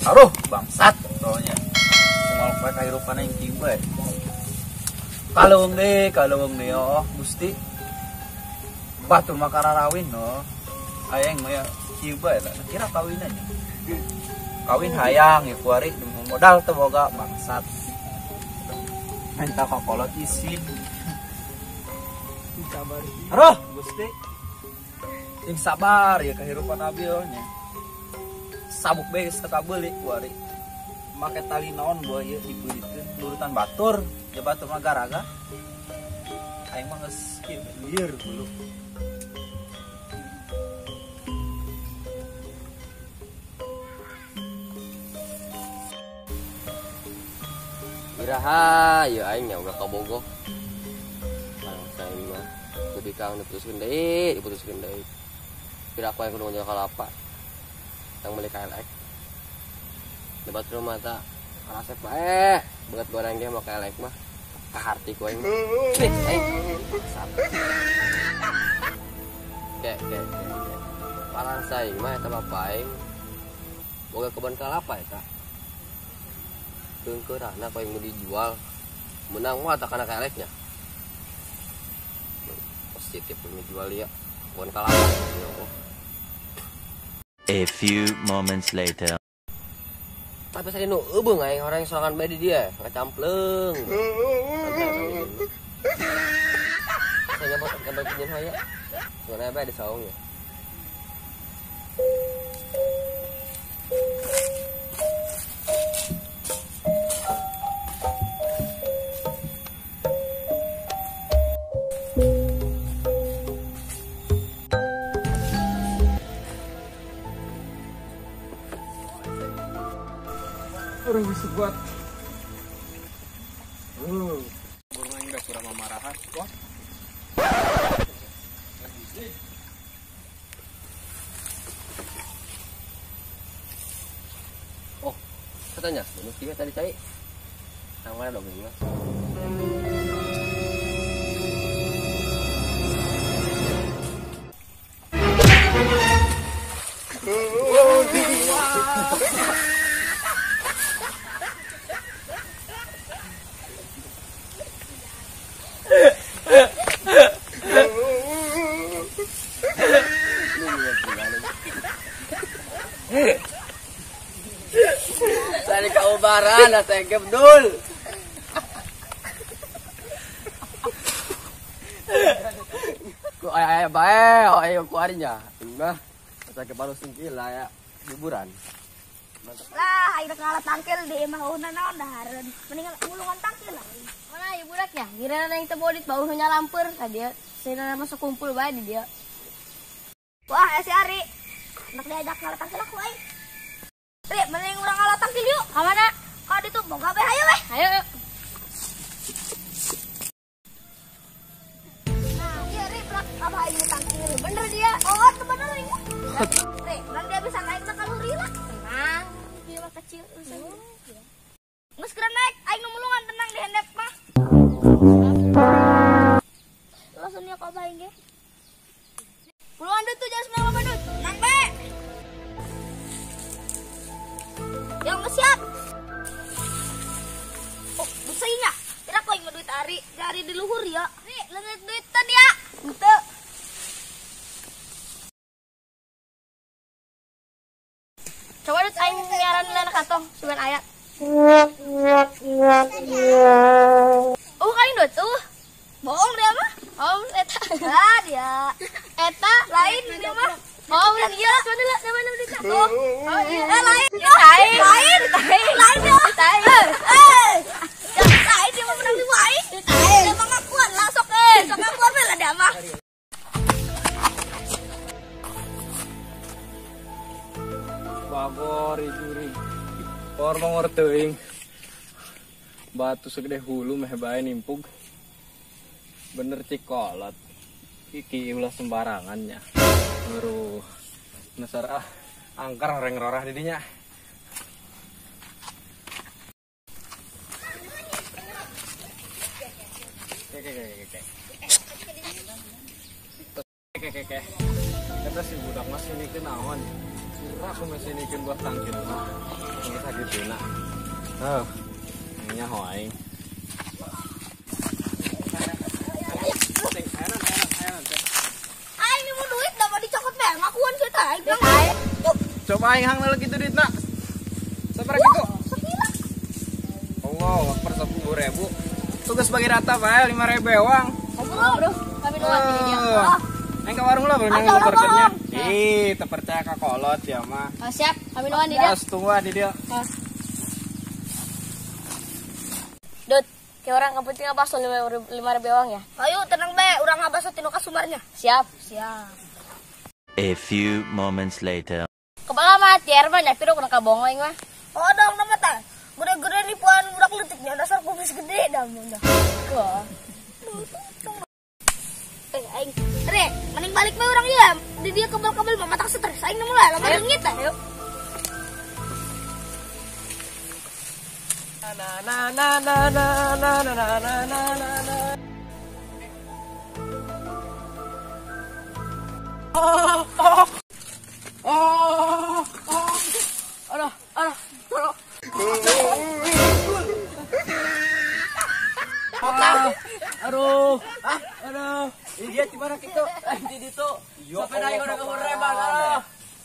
Aduh, bangsat soalnya. Semua pakai kehidupan yang tiba. Kalawang deh, oh, Gusti. Batur makararawin, no. Ayang maya tiba ya, kira kawinannya. Kawin hayang ya kuari modal tuh boga bangsat. Minta kakolot isin. Sabar. Aduh, Gusti. Yang sabar ya kehidupan abilnya. Sabuk bees teka beli kuari. Make tali naon buaya dipulitkeun nurutan batur, ya batur mah garaga. Aing mah geus lieur dulu. Iraha, ya aing nya udah kabogoh. Saya mah kudu kang diputuskeun deui, Kira aku yang kudu ngejaga kalapa. Yang beli KLX. Debat rumah tak rasep bae. Banget goreng ge mah KLX mah. Kaharti ku aing mah. Ke. Parang saing mah eta bapak aing. Boga kebon kalapa eta. Keungkeurana ku aing mau dijual. Menang mah tak kana KLX nya. Positif menjual ya. Kebon kalapa. A few moments later. Tapi saya nu eubeung aing orang yang sorangan bae di dia, ngacampleng. Saya buat gambar pinjeun hoya. Soalnya bae di saung ya. Aduh, bisa buat. Burung enggak kurang memarahan. Wah. Oh, katanya, bonus 3 tadi cai. Nang mana dong ini? Tadi kaubaran atau gebdul. Ku ayah bae, ayo ku arinya. Enggak. Saya kebaru singkil lah ya liburan. Lah, ayo kalah tangkil di emang una naon dahareun. Mendingan ngulungan tangkil lah. Mana ieu buraknya? Gira yang teu bodit bau nya lamper ka dia. Sina masuk kumpul bae di dia. Wah, si Ari. Nak diajak kalah tangkil aku euy. Tri, mending urang kalah tangkil yuk. Ka mana? Ka ditu boga bae hayu weh. Ayo. Nah, iya Ri, berak apa ini tangkil. Bener dia. Oh, itu bener Ri. Ri, nang dia bisa naik na kalori lah. Tenang, dia mah kecil urusannya. Geus keren naik, aing nu mulungan tenang di handap mah. Langsung nya ka bae ge. Puluhan deh tuh jangan semua badut. Nang be. Yang siap. Oh, busainya. Kira ko yang duit Ari, dari di luhur ya. Ri, leungit duitan ya. Henteu. Coba dut aing nyaran lana katong sugan aya. Kain dut Bohong dia mah. Oh, eta. Ah, dia. Eta Lain dia mah. oh, udah iya, mana lah, nama berita. Oh, iya. Lain. Tai. Lain dia. Tai. Lain dia mah menang di wae. Dia mah ngakuan lah sok sok ngakuan we lah dia mah. Bagor ijuri. Por mangor teuing. Batu segede hulu meh bae nimpug. Bener cikolot. Iki ulah sembarangannya. Aduh. Nasar angker reng rorah didinya. Keke. Kata si budak mas ini kenaon. Aku masih ini buat tangkil. Ini tadi tuna. Oh, ini hỏi. Ah, ini mau duit dapat dicokot be. Ngakuan kita. Aing. Coba aing hang lagi tuh duitna. Sabar gitu. Sekila. Allah, per 10.000. Tugas bagi rata Pak, 5.000 ewang. Bro, kami doang ini dia. Aing ke warung lah, berenang Ayo, motor kerja. Bang. Ih, terpercaya ke kolot ya mah. Oh, siap, kami doang di dia. Gas tunggu di dia. Dut, kayak orang yang penting apa so 5.000 uang ya? Ayo tenang be, urang ngabasa tinu ka sumarnya. Siap. A few moments later. Kepala mati, Herman ya, piro kena kabongo yang mah. Oh dong nama ta. Gede-gede nih puan budak letiknya dasar kubis gede dah munda. Kok? Aing. Re, mending balik bae urang ieu. Di dia kebal-kebal mah matak stres. Aing nu mulai lama leungit tah. Yuk. Aduh. Ini dia di mana gitu? Di situ. Sampai naik udah kabur reban.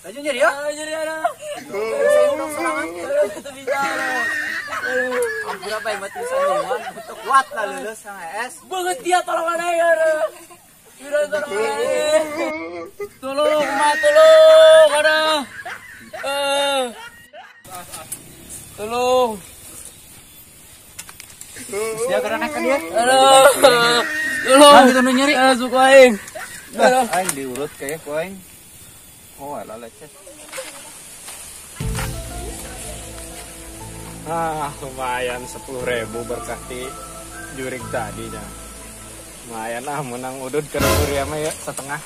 Laju nyeri ya? Nyeri ada. Saya udah serangan. Itu bisa. Ampun apa yang mati sanjuan? Untuk kuat lah lulus sama S. Banget dia tolong ada ya. Tolong, Ma, tolong, ada. Tolong. Dia keranakan dia. Aduh. Tolong. Kita nyeri. Suka aing. Aing diurut kayak ku aing. Oh, alah lecet. Lumayan 10.000 berkati jurig tadi nya. Lumayan menang udud ke kuria mah ya setengah.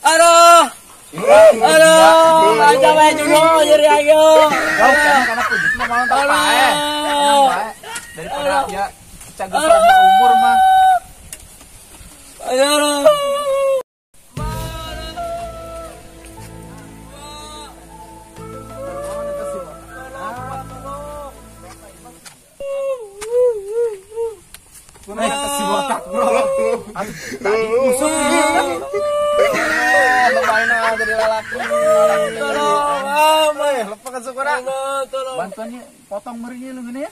Aduh. Aduh. Aja bae juga nyeri ayo. Karena pujit mah mau tak pae. Daripada ya cagus umur mah. Aduh. Si botak bro. Tadi musuh ini. Lumayan dari lalaki. Tolong, Lepakan sukura. tolong. Bantuannya potong merinya lu gini ya.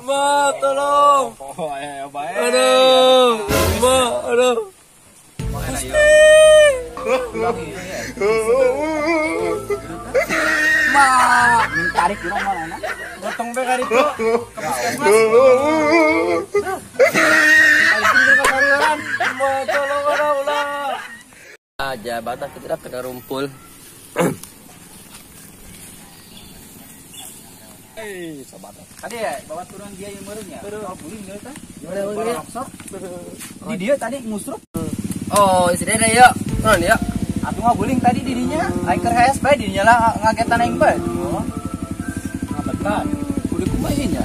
Ma, tolong. Oh, ya baik. Aduh. Ma, aduh. Ma, tarik kurang mana? Potong be kali itu. Ma, tolong ada ulah. Aja batas kita kena rumpul. Sahabat. Tadi ya bawa turun dia yang meureun ya. Oh, buling geus tah. Di dia tadi ngusrup. Oh, sudah deh yuk. Non yuk. Atuh mah guling tadi didinya. Aiker HS bae didinya lah ngagetan aing bae. Oh. Ngabetan. Kudu kumaha nya?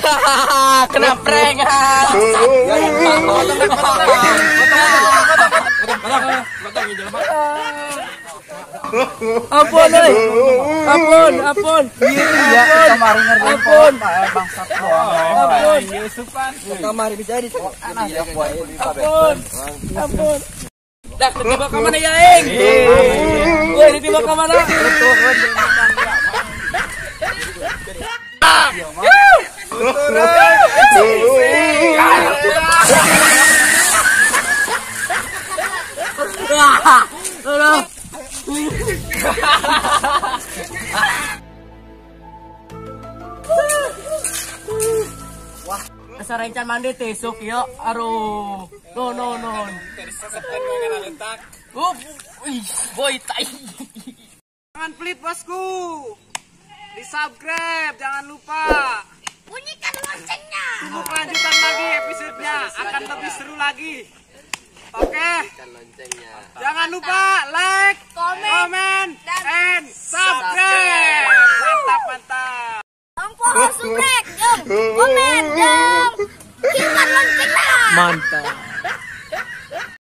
Hahaha, kena prank. Ampun euy. Ampun. Iya, kamari ngerti. Ampun. Bangsat doang. Ampun. Yusupan. Kamari bisa di anak ya poe. Ampun. Dak tiba ka mana ya aing? Woi, tiba ka mana? Wah, dasar rencan mandi tesuk yo. Aduh. Non. Boy tai. Jangan pelit bosku. Di subscribe jangan lupa. Bunyikan loncengnya. Tunggu kelanjutan lagi episodenya akan lebih seru lagi. Oke. Jangan lupa like, comment, and subscribe. Mantap. Ampun, subrek, komen, dan kirimkan loncengnya. Mantap.